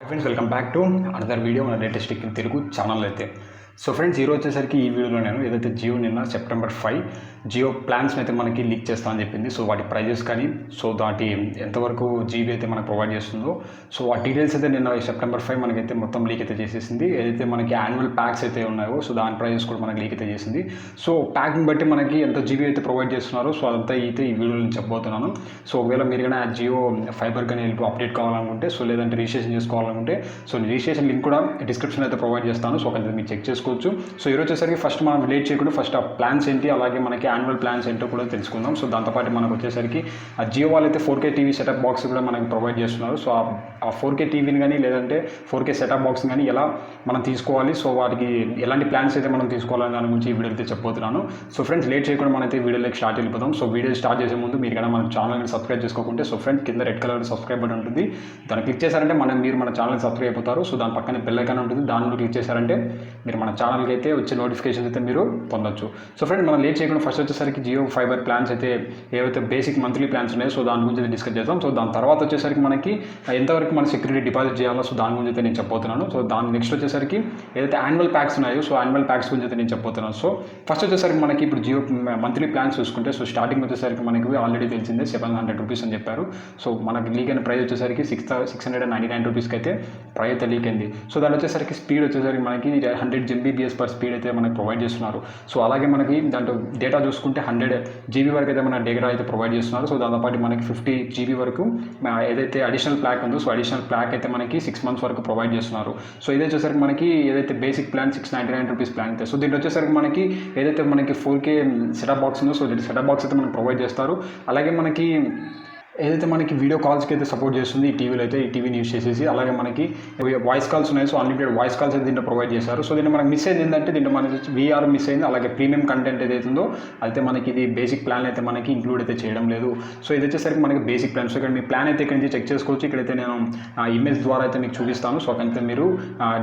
Friends welcome back to another video మన latest tech in Telugu channel అయితే. So friends ఈరోజు వచ్చేసరికి ఈ వీడియోలో నేను ఏదైతే జియో నిన్న సెప్టెంబర్ 5 జియో ప్లాన్స్ని అయితే మనకి లీక్ చేస్తామని చెప్పింది. సో వాటి ప్రైజెస్ కానీ సో దాటి ఎంతవరకు జీబీ అయితే మనకు ప్రొవైడ్ చేస్తుందో సో ఆ డీటెయిల్స్ అయితే నిన్న సెప్టెంబర్ 5 మనకైతే మొత్తం లీక్ అయితే చేసేసింది. ఏదైతే మనకి యాన్యువల్ ప్యాక్స్ అయితే ఉన్నాయో సో దాని ప్రైజెస్ కూడా మనకి లీక్ అయితే చేసింది. సో ప్యాక్ని బట్టి మనకి ఎంత జీబీ అయితే ప్రొవైడ్ చేస్తున్నారో సో అదంతా అయితే ఈ వీడియోలో నేను చెప్పబోతున్నాను. సో ఒకవేళ మీరు కానీ ఆ జియో ఫైబర్ కానీ అప్డేట్ కావాలనుకుంటే సో లేదంటే రిజిస్ట్రేషన్ చేసుకోవాలనుకుంటే సో రిజిస్ట్రేషన్ లింక్ కూడా డిస్క్రిప్షన్ అయితే ప్రొవైడ్ చేస్తాను. సో అక్కడ మీరు చెక్ చేసుకోవచ్చు. సో ఈరోజు వచ్చేసరికి ఫస్ట్ మనం లేట్ చేయకుండా ఫస్ట్ ఆ ప్లాన్స్ ఏంటి అలాగే మనకి యాన్యువల్ ప్లాన్స్ ఏంటో కూడా తెలుసుకుందాం. సో దాంతోపాటు మనకు వచ్చేసరికి ఆ జియో వాళ్ళు అయితే 4K టీవీ సెటప్ బాక్స్ కూడా మనకి ప్రొవైడ్ చేస్తున్నారు. సో ఆ 4K టీవీని కానీ లేదంటే 4K సెటప్ బాక్స్ని కానీ ఎలా మనం తీసుకోవాలి సో వాటికి ఎలాంటి ప్లాన్స్ అయితే మనం తీసుకోవాలని దాని గురించి ఈ వీడియో అయితే చెప్పబోతున్నాను. సో ఫ్రెండ్స్ లేట్ చేయకుండా మనైతే వీడియోలోకి స్టార్ట్ వెళ్ళిపోతాం. సో వీడియో స్టార్ట్ చేసే ముందు మీరు కానీ మన ఛానల్ని సబ్స్క్రైబ్ చేసుకోకుంటే సో ఫ్రెండ్స్ కింద రెడ్ కలర్ సబ్స్క్రైబ్ బటన్ ఉంటుంది. దాన్ని క్లిక్ చేశారంటే మీరు మన ఛానల్ని సబ్స్క్రైబ్ అయిపోతారు. సో దాని పక్కన బెల్ ఐకాన్ ఉంటుంది, దానిలో క్లిక్ చేశారంటే మీరు మన ఛానల్కి అయితే వచ్చే నోటిఫికేషన్స్ అయితే మీరు పొందొచ్చు. సో ఫ్రెండ్స్ మనం లేట్ చేయకుండా ఫస్ట్ వచ్చేసరికి జియో ఫైబర్ ప్లాన్స్ అయితే ఏవైతే బేసిక్ మంత్లీ ప్లాన్స్ ఉన్నాయో సో దాని గురించి డిస్కస్ చేద్దాం. సో దాని తర్వాత వచ్చేసరికి మనకి ఎంతవరకు మన సెక్యూరిటీ డిపాజిట్ చేయాలో సో దాని గురించి అయితే నేను చెప్పబోతున్నాను. సో దాని నెక్స్ట్ వచ్చేసరికి ఏదైతే యాన్యువల్ ప్యాక్స్ ఉన్నాయో సో యాన్యువల్ ప్యాక్స్ గురించి అయితే నేను చెప్పబోతున్నాను. సో ఫస్ట్ వచ్చేసరికి మనకి ఇప్పుడు జియో మంత్లీ ప్లాన్స్ చూసుకుంటే సో స్టార్టింగ్ వచ్చేసరికి మనకి ఆల్రెడీ తెలిసిందే 700 రూపీస్ అని చెప్పారు. సో మనకి లీక్ అయిన ప్రైస్ వచ్చేసరికి 699 రూపీస్కి అయితే ప్రైస్ అయితే లీక్ అయింది. సో దాని వచ్చేసరికి స్పీడ్ వచ్చేసరికి మనకి 100 Mbps పర్ స్పీడ్ అయితే మనకి ప్రొవైడ్ చేస్తున్నారు. సో అలాగే మనకి దాంట్లో డేటా చూసుకుంటే 100 GB వరకు అయితే మన డేటా అయితే ప్రొవైడ్ చేస్తున్నారు. సో దాంతోపాటు మనకి 50 GB వరకు ఏదైతే అడిషనల్ ప్యాక్ ఉందో సో అడిషనల్ ప్యాక్ అయితే మనకి 6 months వరకు ప్రొవైడ్ చేస్తున్నారు. సో ఇది వచ్చేసరికి మనకి ఏదైతే బేసిక్ ప్లాన్ 699 రూపీస్ ప్లాన్ అయితే సో దీంట్లో వచ్చేసరికి మనకి ఏదైతే మనకి 4K సెటప్ బాక్స్ ఉందో సో సెటప్ బాక్స్ అయితే మనకి ప్రొవైడ్ చేస్తారు. అలాగే మనకి ఏదైతే మనకి వీడియో కాల్స్కి అయితే సపోర్ట్ చేస్తుంది ఈ టీవీలో అయితే ఈ టీవీని యూస్ చేసేసి అలాగే మనకి వాయిస్ కాల్స్ ఉన్నాయి. సో అన్లిమిటెడ్ వాయిస్ కాల్స్ అయితే దీంట్లో ప్రొవైడ్ చేశారు. సో దీంట్లో మనకి మిస్ అయింది ఏంటంటే దీంట్లో మనకి VR మిస్ అయింది. అలాగే ప్రీమియం కంటెంట్ ఏదైతే ఉందో అయితే మనకి ఇది బేసిక్ ప్లాన్ అయితే మనకి ఇంక్లూడ్ అయితే చేయడం లేదు. సో ఇది వచ్చేసరికి మనకి బేసిక్ ప్లాన్. సో ఇక్కడ మీ ప్లాన్ అయితే ఇక్కడ నుంచి చెక్ చేసుకోవచ్చు. ఇక్కడైతే నేను ఇమేజ్ ద్వారా అయితే మీకు చూపిస్తాను. సో అక్కడైతే మీరు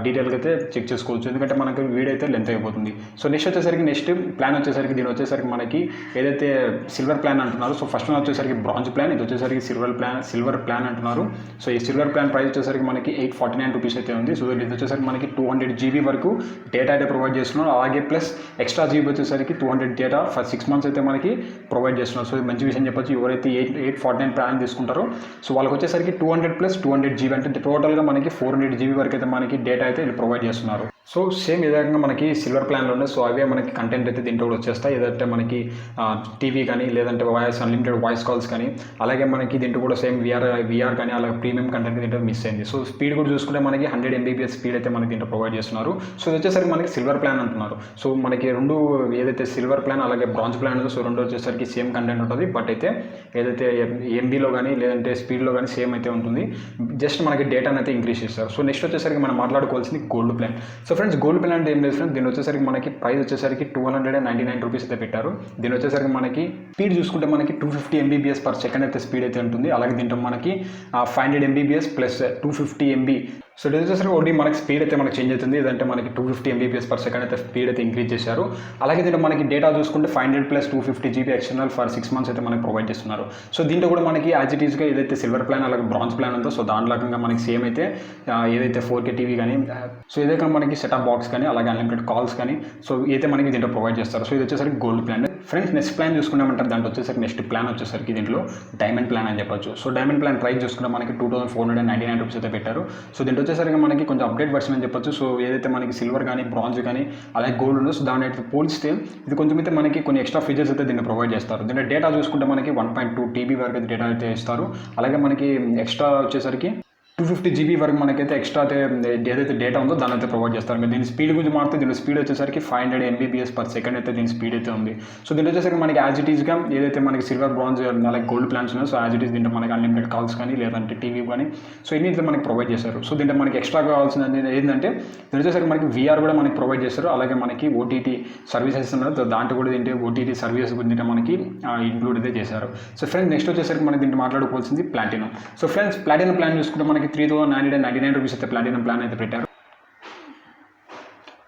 డీటెయిల్గా అయితే చెక్ చేసుకోవచ్చు, ఎందుకంటే మనకి వీడియో అయితే లెంత్ అయిపోతుంది. సో నెక్స్ట్ ప్లాన్ వచ్చేసరికి దీని వచ్చేసరికి మనకి ఏదైతే సిల్వర్ ప్లాన్ అంటున్నారు సో ఫస్ట్ వచ్చేసరికి బ్రాంజ్ ప్లాన్, ఇది వచ్చేసరికి సిల్వర్ ప్లాన్ అంటున్నారు. సో ఈ సిల్వర్ ప్లాన్ ప్రైస్ వచ్చేసరికి మనకి 849 రూపీస్ అయితే ఉంది. సో ఇది వచ్చేసరికి మనకి 200 GB వరకు డేటా అయితే ప్రొవైడ్ చేస్తున్నారు. అలాగే ప్లస్ ఎక్స్ట్రా GB వచ్చేసరికి 200 డేటా ఫర్ 6 months అయితే మనకి ప్రొవైడ్ చేస్తున్నారు. సో ఇది మంచి విషయం చెప్పొచ్చు. ఎవరైతే 849 ప్లాన్ తీసుకుంటారో సో వాళ్ళకి వచ్చేసరికి 200 + 200 GB అంటే టోటల్గా మనకి 400 GB వరకు అయితే మనకి డేటా అయితే వీళ్ళు ప్రొవైడ్ చేస్తున్నారు. సో సేమ్ విధంగా మనకి సిల్వర్ ప్లాన్లో ఉన్నాయి. సో అవే మనకి కంటెంట్ అయితే దీంట్లో కూడా వచ్చేస్తాయి. ఏదంటే మనకి టీవీ కానీ లేదంటే అన్లిమిటెడ్ వాయిస్ కాల్స్ కానీ అలాగే మనకి దీంట్లో కూడా సేమ్ VR కానీ అలాగే ప్రీమియం కంటెంట్ దీంట్లో మిస్ అయింది. సో స్పీడ్ కూడా చూసుకుంటే మనకి 100 Mbps స్పీడ్ అయితే మనకి దీంట్లో ప్రొవైడ్ చేస్తున్నారు. సో ఇది వచ్చేసరికి మనకి సిల్వర్ ప్లాన్ అంటున్నారు. సో మనకి రెండు ఏదైతే సిల్వర్ ప్లాన్ అలాగే బ్రాంజ్ ప్లాన్ ఉందో సో రెండు వచ్చేసరికి సేమ్ కంటెంట్ ఉంటుంది. బట్ అయితే ఏదైతే MBలో కానీ లేదంటే స్పీడ్లో కానీ సేమ్ అయితే ఉంటుంది. జస్ట్ మనకి డేటాను అయితే ఇంక్రీజ్ చేస్తారు. సో నెక్స్ట్ వచ్చేసరికి మనం మాట్లాడుకోవాల్సింది gold plan. So friends gold plan అంటే ఏం లేదు ఫ్రెండ్స్, దీని వచ్చేసరికి మనకి ప్రైస్ వచ్చేసరికి 299 రూపీస్ అయితే పెట్టారు. దీని వచ్చేసరికి మనకి స్పీడ్ చూసుకుంటే మనకి 250 Mbps పర్ సెకండ్ అయితే స్పీడ్ అయితే ఉంటుంది. అలాగే దీంట్లో మనకి 500 Mbps ప్లస్ 250 MB. సో ఇది వచ్చేసరికి ఒకటి మనకి స్పీడ్ అయితే మనకి చేంజ్ అవుతుంది. ఇదంటే మనకి 250 Mbps పర్ సెకండ్ అయితే స్పీడ్ అయితే ఇంక్రీజ్ చేశారు. అలాగే దీంట్లో మనకి డేటా చూసుకుంటే 500 + 250 GB ఎక్స్టర్నల్ ఫర్ 6 months అయితే మనకి ప్రొవైడ్ చేస్తున్నారు. సో దీంట్లో కూడా మనకి యాజ్ ఇట్ ఈస్గా ఏదైతే సిల్వర్ ప్లాన్ అలాగే బ్రాంజ్ ప్లాన్ ఉందో సో దాని రకంగా మనకి సేమ్ అయితే ఏదైతే 4K టీవీ కానీ సో ఏదైతే మనకి సెటప్ బాక్స్ కానీ అలాగే అన్లిమిటెడ్ కాల్స్ కానీ సో అయితే మనకి దీంట్లో ప్రొవైడ్ చేస్తారు. సో ఇది వచ్చేసరికి gold plan. Friends next plan చూసుకున్నామంటారు దాంట్లో వచ్చేసరికి నెక్స్ట్ ప్లాన్ వచ్చేసరికి దీంట్లో డైమండ్ ప్లాన్ అని చెప్పొచ్చు. సో డైమండ్ ప్లాన్ ప్రైస్ చూసుకుంటే మనకి 2499 రూపీస్ అయితే పెట్టారు. సో దీంట్లో వచ్చేసరికి మనకి కొంచెం అప్డేట్ వర్షన్ అని చెప్పొచ్చు. సో ఏదైతే మనకి సిల్వర్ కానీ బ్రాంజ్ కానీ అలాగే గోల్డ్ ఉందో సో దాని అయితే పోలిస్తే ఇది కొంచెం అయితే మనకి కొన్ని ఎక్స్ట్రా ఫీచర్స్ అయితే దీన్ని ప్రొవైడ్ చేస్తారు. దీంట్లో డేటా చూసుకుంటే మనకి 1.2 TB వరకు అయితే డేటా అయితే ఇస్తారు. అలాగే మనకి ఎక్స్ట్రా వచ్చేసరికి 250 GB వరకు మనకైతే ఎక్స్ట్రా అయితే ఏదైతే డేటా ఉందో దాని అయితే ప్రొవైడ్ చేస్తారు. మీరు దీని స్పీడ్ గురించి మాట్లాడితే దీని స్పీడ్ వచ్చేసరికి 500 Mbps పర్ సెకండ్ అయితే దీని స్పీడ్ అయితే ఉంది. సో దీంట్లో వచ్చేసరికి మనకి యాజ్ ఇట్ ఈస్గా ఏదైతే మనకి సిల్వర్ బ్రాంజ్ అలాగే గోల్డ్ ప్లాన్స్ ఉన్నాయో సో యాజ్ ఇట్ ఈస్ దీంట్లో మనకి అన్లిమిటెడ్ కాల్స్ కానీ లేదంటే టీవీ కానీ సో ఇన్ని అయితే మనకి ప్రొవైడ్ చేస్తారు. సో దీంట్లో మనకి ఎక్స్ట్రా కావాల్సింది ఏంటంటే దీని వచ్చేసరికి మనకి VR కూడా మనకి ప్రొవైడ్ చేస్తారు. అలాగే మనకి OTT సర్వీసెస్ ఉన్నాయో దాంట్లో కూడా దీంట్లో OTT సర్వీసెస్ గురించి మనకి ఇంక్లూడ్ అయితే చేశారు. సో ఫ్రెండ్స్ నెక్స్ట్ వచ్చేసరికి మనకి దీంట్లో మాట్లాడుకోవాల్సింది platinum. So friends platinum plan చూసుకుంటే మనకి 3999 రూపీస్ అయితే ప్లాటినం ప్లాన్ అయితే పెట్టారు.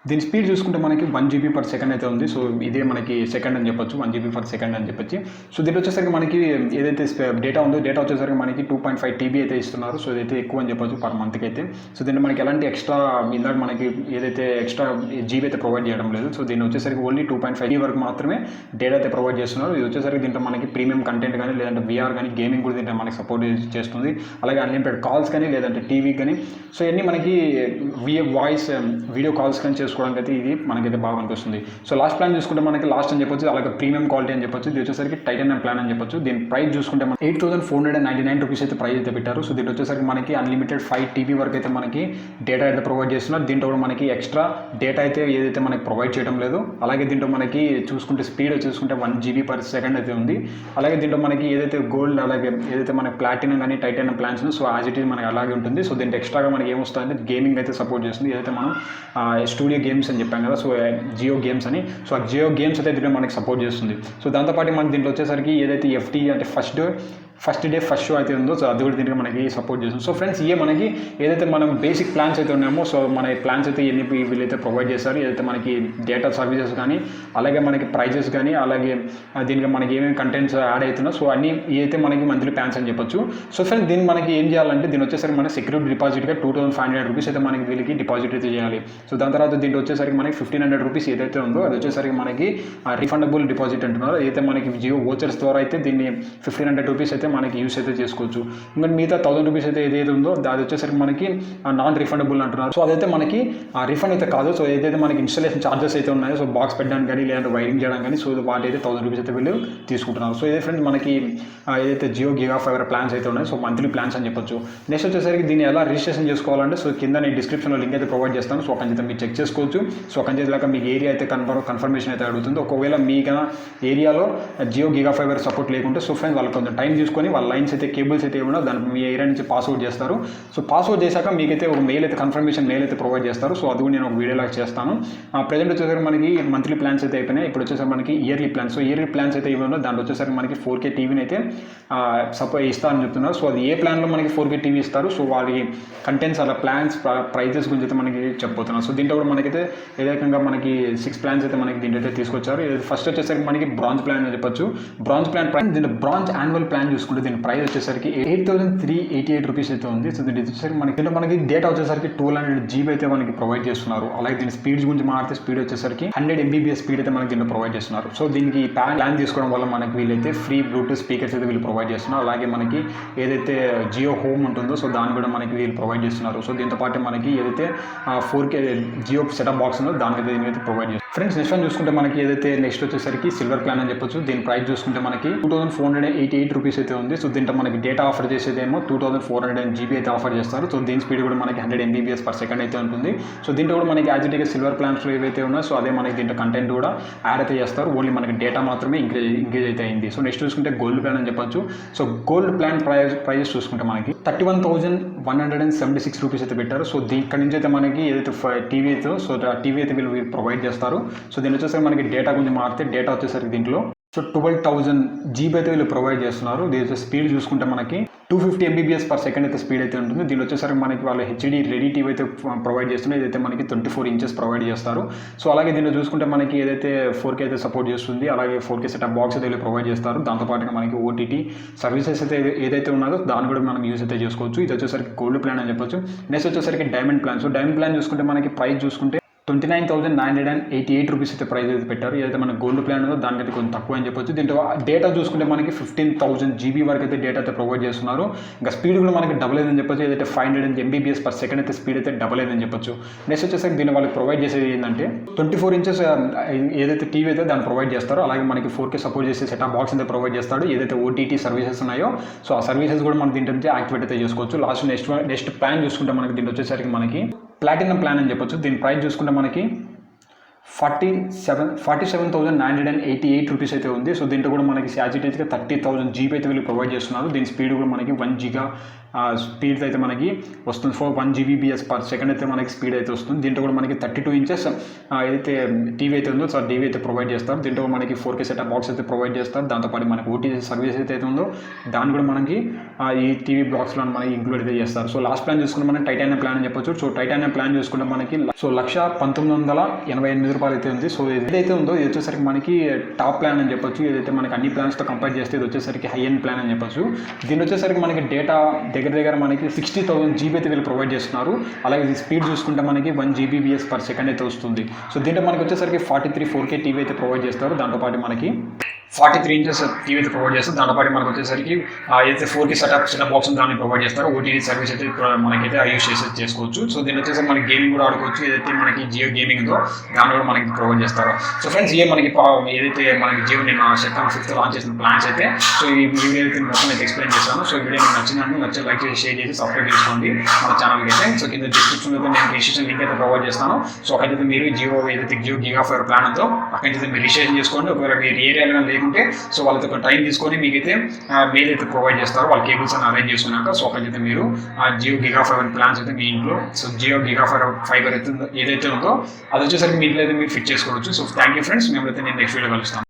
దీని స్పీడ్ చూసుకుంటే మనకి 1 GB per second అయితే ఉంది. సో ఇదే మనకి సెకండ్ అని చెప్పొచ్చు, 1 GB per second అని చెప్పొచ్చు. సో దీంట్లో వచ్చేసరికి మనకి ఏదైతే డేటా ఉందో డేటా వచ్చేసరికి మనకి 2.5 TB అయితే ఇస్తున్నారు. సో ఇదైతే ఎక్కువ అని చెప్పొచ్చు పర్ మంత్కి అయితే. సో దీంట్లో మనకి ఎలాంటి ఎక్స్ట్రా ఇందాక మనకి ఏదైతే ఎక్స్ట్రా జీబీ అయితే ప్రొవైడ్ చేయడం లేదు. సో దీన్ని వచ్చేసరికి ఓన్లీ 2.5 GB వరకు మాత్రమే డేటా అయితే ప్రొవైడ్ చేస్తున్నారు. ఇది వచ్చేసరికి దీంట్లో మనకి ప్రీమియం కంటెంట్ కానీ లేదంటే VR కానీ గేమింగ్ కూడా దీంట్లో మనకి సపోర్ట్ చేస్తుంది. అలాగే అన్లిమిటెడ్ కాల్స్ కానీ లేదంటే టీవీ కానీ సో ఇవన్నీ మనకి వాయిస్ వీడియో కాల్స్ కానీ చేసుకోవడానికి అయితే ఇది మనకైతే బాగా అనిపిస్తుంది. సో లాస్ట్ ప్లాన్ చూసుకుంటే మనకి లాస్ట్ అని చెప్పొచ్చు, అలాగే ప్రీమియం క్వాలిటీ అని చెప్పొచ్చు. ఇది వచ్చేసరికి టైటానియం ప్లాన్ అని చెప్పొచ్చు. దీని ప్రైస్ చూసుకుంటే మనకి 8,499 రూపీస్ అయితే ప్రైస్ అయితే పెట్టారు. సో దీంట్లో వచ్చేసరికి మనకి అన్లిమిటెడ్ 5 TB వరకు అయితే మనకి డేటా అయితే ప్రొవైడ్ చేస్తున్నారు. దీంట్లో కూడా మనకి ఎక్స్ట్రా డేటా అయితే ఏదైతే మనకి ప్రొవైడ్ చేయడం లేదు. అలాగే దీంట్లో మనకి చూసుకుంటే స్పీడ్ చూసుకుంటే 1 GB per second అయితే ఉంది. అలాగే దీంట్లో మనకి ఏదైతే గోల్డ్ అలాగే ఏదైతే మనకి ప్లాటినం కానీ titanium plans so as it is మనకి అలాగే ఉంటుంది. సో దీంట్లో ఎక్స్ట్రాగా మనకి ఏమొస్తుందంటే గేమింగ్ అయితే సపోర్ట్ చేస్తుంది. ఏదైతే మనం స్టూడియో గేమ్స్ అని చెప్పాం కదా, సో జియో గేమ్స్ అని. సో ఆ జియో గేమ్స్ అయితే దీంట్లో మనకి సపోర్ట్ చేస్తుంది. సో దాంతోపాటు మనకి దీంట్లో వచ్చేసరికి ఏదైతే FT అంటే ఫస్ట్ డే ఫస్ట్ షో అయితే ఉందో సో అది కూడా దీనికి మనకి సపోర్ట్ చేస్తుంది. సో ఫ్రెండ్స్ ఇవే మనకి ఏదైతే మనం బేసిక్ ప్లాన్స్ అయితే ఉన్నామో సో మన ప్లాన్స్ అయితే ఎన్ని వీళ్ళైతే ప్రొవైడ్ చేస్తారు. ఏదైతే మనకి డేటా సర్వీసెస్ కానీ అలాగే మనకి ప్రైజెస్ కానీ అలాగే దీనికి మనకి ఏమేమి కంటెంట్స్ యాడ్ అవుతున్నా సో అన్ని ఇవైతే మనకి మంత్లీ ప్లాన్స్ అని చెప్పొచ్చు. సో ఫ్రెండ్స్ దీన్ని మనకి ఏం చేయాలంటే దీని వచ్చేసరికి మనకి సెక్యూరిటీ డిపాజిట్గా 2,500 రూపీస్ అయితే మనకి వీళ్ళకి డిపాజిట్ అయితే చేయాలి. సో దాని తర్వాత దీంట్లో వచ్చేసరికి మనకి 1,500 రూపీస్ ఏదైతే ఉందో అది వచ్చేసరికి మనకి రిఫండబుల్ డిపాజిట్ అంటున్నారు. ఏదైతే మనకి జియో వోచర్స్ ద్వారా అయితే దీన్ని 1,500 రూపీస్ అయితే మనకి యూస్ అయితే చేసుకోవచ్చు. ఇంకా మిగతా 1,000 రూపీస్ అయితే ఏదైతే ఉందో అది వచ్చేసరికి మనకి నాన్ రిఫండబుల్ అంటున్నారు. సో అదైతే మనకి రిఫండ్ అయితే కాదు. సో ఏదైతే మనకి ఇన్స్టాలేషన్ ఛార్జెస్ అయితే ఉన్నాయో సో బాక్స్ పెట్టడానికి కానీ లేదంటే వైరింగ్ చేయడానికి కానీ సో వాటి అయితే 1,000 రూపీస్ అయితే వీళ్ళు తీసుకుంటున్నారు. సో ఇదే ఫ్రెండ్స్ మనకి ఏదైతే జియో గిగాఫైబర్ ప్లాన్స్ అయితే ఉన్నాయో సో మంత్లీ ప్లాన్స్ అని చెప్పొచ్చు. నెక్స్ట్ వచ్చేసరికి దీన్ని ఎలా రిజిస్ట్రేషన్ చేసుకోవాలంటే సో కింద నేను డిస్క్రిప్షన్లో లింక్ అయితే ప్రొవైడ్ చేస్తాను. సో అక్కడ మీరు చెక్ చేసుకోవచ్చు. సో అక్కడ చేసేదాకా మీకు ఏరియా అయితే కన్ఫర్మేషన్ అయితే అడుగుతుంది. ఒకవేళ మీకు ఏరియాలో జియో గిగాఫైబర్ సపోర్ట్ లేకుంటే సో ఫ్రెండ్స్ వాళ్ళు కొంచెం టైం తీసుకొని వాళ్ళ లైన్స్ అయితే కేబుల్స్ అయితే ఏమన్నా దాని మీ ఏరియా నుంచి పాస్వర్డ్ చేస్తారు. సో పాస్వర్డ్ చేశాక మీకైతే ఒక కన్ఫర్మేషన్ మెయిల్ అయితే ప్రొవైడ్ చేస్తారు. సో అది కూడా నేను ఒక వీడియోలాగా చేస్తాను. ప్రజెంట్ వచ్చేసరికి మనకి మంత్లీ ప్లాన్స్ అయితే అయిపోయినాయి. ఇప్పుడు వచ్చేసరికి మనకి yearly plans. So yearly plans అయితే ఇవ్వడం దాంట్లో వచ్చేసరికి మనకి 4K టీవీని అయితే సపోర్ట్ ఇస్తారని చెప్తున్నారు. సో అది ఏ ప్లాన్లో మనకి 4K టీవీ ఇస్తారు సో వాటి కంటెంట్స్ అలా ప్లాన్స్ ప్రైజెస్ గురించి అయితే మనకి చెప్పబోతున్నారు. సో దీంట్లో కూడా మనకైతే ఏ రకంగా మనకి 6 ప్లాన్స్ అయితే మనకి దీంట్లో అయితే తీసుకొచ్చారు. ఫస్ట్ వచ్చేసరికి మనకి బ్రాంజ్ ప్లాన్ అని చెప్పొచ్చు. బ్రాంజ్ ప్లాన్ దీని బ్రాంజ్ యాన్యువల్ ప్లాన్ చూసుకుంటే దీని ప్రైస్ వచ్చేసరికి 8,388 రూపీస్ అయితే ఉంది. సో దీని వచ్చేసరికి మనకి డేటా వచ్చేసరికి 1200 GB అయితే మనకి ప్రొవైడ్ చేస్తున్నారు. అలాగే దీని స్పీడ్స్ గురించి మాట్లాడితే స్పీడ్ వచ్చేసరికి 100 Mbps స్పీడ్ అయితే మనకి దీంట్లో ప్రొవైడ్ చేస్తున్నారు. సో దీనికి ప్లాన్ తీసుకోవడం వల్ల మనకి వీళ్ళైతే ఫ్రీ బ్లూటూత్ స్పీకర్స్ అయితే వీళ్ళు ప్రొవైడ్ చేస్తున్నారు. అలాగే మనకి ఏదైతే జియో హోమ్ ఉంటుందో సో దాన్ని కూడా మనకి వీళ్ళు ప్రొవైడ్ చేస్తున్నారు. సో దీంతో పాటు మనకి ఏదైతే 4K జియో సెటప్ బాక్స్ ఉందో దానికైతే దీనికైతే ప్రొవైడ్ చేస్తారు. ఫ్రెండ్స్ నెక్స్ట్ వన్ చూసుకుంటే మనకి ఏదైతే నెక్స్ట్ వచ్చేసరికి సిల్వర్ ప్లాన్ అని చెప్పొచ్చు. దీని ప్రైస్ చూసుకుంటే మనకి 2,488 రూపీస్ అయితే ఉంది. సో దీంట్లో మనకి డేటా ఆఫర్ చేసేదేమో 2,400 GB అయితే ఆఫర్ చేస్తారు. సో దీని స్పీడ్ కూడా మనకి 100 Mbps per second అయితే ఉంటుంది. సో దీంట్లో కూడా మనకి యాజ్ ఇట్ ఈస్ సిల్వర్ ప్లాన్స్లో ఏవైతే ఉన్నాయో సో అదే మనకి దీంట్లో కంటెంట్ కూడా యాడ్ అయితే చేస్తారు. ఓన్లీ మనకి డేటా మాత్రమే ఇంక్రీజ్ అయితే అయింది. సో నెక్స్ట్ చూసుకుంటే గోల్డ్ ప్లాన్ అని చెప్పొచ్చు. సో గోల్డ్ ప్లాన్ ప్రైజెస్ చూసుకుంటే మనకి 31,176 రూపీస్ అయితే పెట్టారు. సో ఇక్కడ నుంచి అయితే మనకి ఏదైతే టీవీ అయితే సో టీవీ అయితే వీళ్ళు ప్రొవైడ్ చేస్తారు. సో దీని వచ్చేసరికి మనకి డేటా గురించి మారితే డేటా వచ్చేసరికి దీంట్లో సో 12,000 GB అయితే వీళ్ళు ప్రొవైడ్ చేస్తున్నారు. దీని స్పీడ్ చూసుకుంటే మనకి 250 Mbps per second అయితే స్పీడ్ అయితే ఉంటుంది. దీని వచ్చేసరికి మనకి వాళ్ళు HD రెడీ టీవీ అయితే ప్రొవైడ్ చేస్తున్నారు. ఇదైతే మనకి 24 inches ప్రొవైడ్ చేస్తారు. సో అలాగే దీనిలో చూసుకుంటే మనకి ఏదైతే 4K అయితే సపోర్ట్ చేస్తుంది. అలాగే 4K సెటప్ బాక్స్ అయితే వీళ్ళు ప్రొవైడ్ చేస్తారు. దాంతోపాటుగా మనకి OTT సర్వీసెస్ అయితే ఏదైతే ఉన్నదో దాన్ని కూడా మనం యూజ్ అయితే చేసుకోవచ్చు. ఇది వచ్చేసరికి గోల్డ్ ప్లాన్ అని చెప్పొచ్చు. నెక్స్ట్ వచ్చేసరికి diamond plan. So diamond plan చూసుకుంటే మనకి ప్రైస్ చూసుకుంటే 29,988 రూపీస్ అయితే ప్రైస్ అయితే పెట్టారు. ఏదైతే మన గోల్డ్ ప్లాన్ ఉందో దానికైతే కొంచెం తక్కువ అని చెప్పొచ్చు. దీంట్లో డేటా చూసుకుంటే మనకి 15,000 GB వరకు అయితే డేటా అయితే ప్రొవైడ్ చేస్తున్నారు. ఇంకా స్పీడ్ కూడా మనకి డబుల్ అయిందని చెప్పొచ్చు. ఏదైతే 500 Mbps per second అయితే స్పీడ్ అయితే డబుల్ అయిందని చెప్పొచ్చు. నెక్స్ట్ వచ్చేసరికి దీన్ని వాళ్ళకి ప్రొవైడ్ చేసేది ఏంటంటే 24 inches ఏదైతే టీవీ అయితే దాన్ని ప్రొవైడ్ చేస్తారో అలాగే మనకి 4K సపోర్ట్ చేసే సెటప్ బాక్స్ అయితే ప్రొవైడ్ చేస్తాడు. ఏదైతే OTT సర్వీసెస్ ఉన్నాయో సో ఆ సర్వీసెస్ కూడా మనం దీంట్లో నుంచి యాక్టివేట్ అయితే చేసుకోవచ్చు. నెక్స్ట్ ప్లాన్ చూసుకుంటే మనకి దీంట్లో వచ్చేసరికి మనకి ప్లాటినం ప్లాన్ అని చెప్పొచ్చు. దీని ప్రైస్ చూసుకుంటే మనకి 47,988 రూపీస్ అయితే ఉంది. సో దీంట్లో కూడా మనకి యాజిటేజ్గా 30,000 GB అయితే వీళ్ళు ప్రొవైడ్ చేస్తున్నారు. దీని స్పీడ్ కూడా మనకి 1 స్పీడ్ అయితే మనకి వస్తుంది 1 Gbps పర్ సెకండ్ అయితే మనకి స్పీడ్ అయితే వస్తుంది. దీంట్లో కూడా మనకి 32 ఇంచెస్ ఏదైతే టీవీ అయితే ఉందో సో టీవీ అయితే ప్రొవైడ్ చేస్తారు. దీంట్లో మనకి 4K సెటప్ బాక్స్ అయితే ప్రొవైడ్ చేస్తారు. దాంతోపాటు మనకి ఓటీటీ సర్వీస్ అయితే ఉందో దాన్ని కూడా మనకి ఈ టీవీ బ్లాక్స్లో మనకి ఇంక్లూడ్ అయితే చేస్తారు. సో లాస్ట్ ప్లాన్ చూసుకుంటే మనం టైటానియం ప్లాన్ అని చెప్పొచ్చు. సో టైటానియం ప్లాన్ చూసుకుంటే మనకి సో ₹1,1988 అయితే ఉంది. సో ఏదైతే ఉందో ఇది వచ్చేసరికి మనకి టాప్ ప్లాన్ అని చెప్పొచ్చు. ఏదైతే మనకి అన్ని ప్లాన్స్తో కంపేర్ చేస్తే ఇది వచ్చేసరికి హై ఎండ్ ప్లాన్ అని చెప్పొచ్చు. దీని వచ్చేసరికి మనకి డేటా దగ్గర మనకి 60,000 GB అయితే వీళ్ళు ప్రొవైడ్ చేస్తున్నారు. అలాగే ఇది స్పీడ్ చూసుకుంటే మనకి 1 Gbps పర్ సెకండ్ అయితే వస్తుంది. సో దీంట్లో మనకి వచ్చేసరికి 43 4K టీవీ అయితే ప్రొవైడ్ చేస్తారు. దాంతోపాటు మనకి 43 ఇంచెస్ టీవీ అయితే ప్రొవైడ్ చేస్తారు. దాంతోపాటు మనకు వచ్చేసరికి ఏదైతే 4K సెటప్ బాక్స్ దాన్ని ప్రొవైడ్ చేస్తారు. ఓటీటీ సర్వీస్ అయితే మనకైతే యూస్ చేసుకోవచ్చు. సో దీని వచ్చేసరికి మనకి గేమింగ్ కూడా ఆడుకోవచ్చు. ఏదైతే మనకి జియో గేమింగ్ ఉందో దాన్ని కూడా మనకి ప్రొవైడ్ చేస్తారు. సో ఫ్రెండ్స్ ఇవే మనకి ఏదైతే మనకి జియో నేను సెప్టెంబర్ 5th లాంచ్ చేసిన ప్లాన్స్ అయితే సో ఈ వీడియో అయితే మొత్తం అయితే ఎక్స్ప్లెయిన్ చేస్తాను. సో వీడియో మీకు నచ్చితే లైక్ చేసి షేర్ చేసి సబ్స్క్రైబ్ చేసుకోండి మన ఛానల్కి అయితే. సో కింద డిస్క్రిప్షన్ అయితే నేను రిజిస్ట్రేషన్ లింక్ అయితే ప్రొవైడ్ చేస్తాను. సో అక్కడైతే మీరు జియో ఏదైతే జియో గిగాఫైబర్ ప్లాన్ ఉందో అక్కడైతే మీరు రిజిస్ట్రేషన్ చేసుకోండి. ఒకవేళ మీరు ఏరియాలో లేకుంటే సో వాళ్ళతో టైం తీసుకొని మీకైతే మెయిల్ అయితే ప్రొవైడ్ చేస్తారు. వాళ్ళ కేబుల్స్ అని అరేంజ్ చేసుకున్నాక సో అక్కడైతే మీరు జియో గిగాఫైబర్ ప్లాన్స్ అయితే మీ ఇంట్లో సో జియో గిగాఫైబర్ అయితే ఏదైతే ఉందో అది వచ్చేసరికి మీ ఇంట్లో అయితే మీరు ఫిట్ చేసుకోవచ్చు. So thank you friends. మేమైతే నేను నెక్స్ట్ వీడియో కలుస్తాను.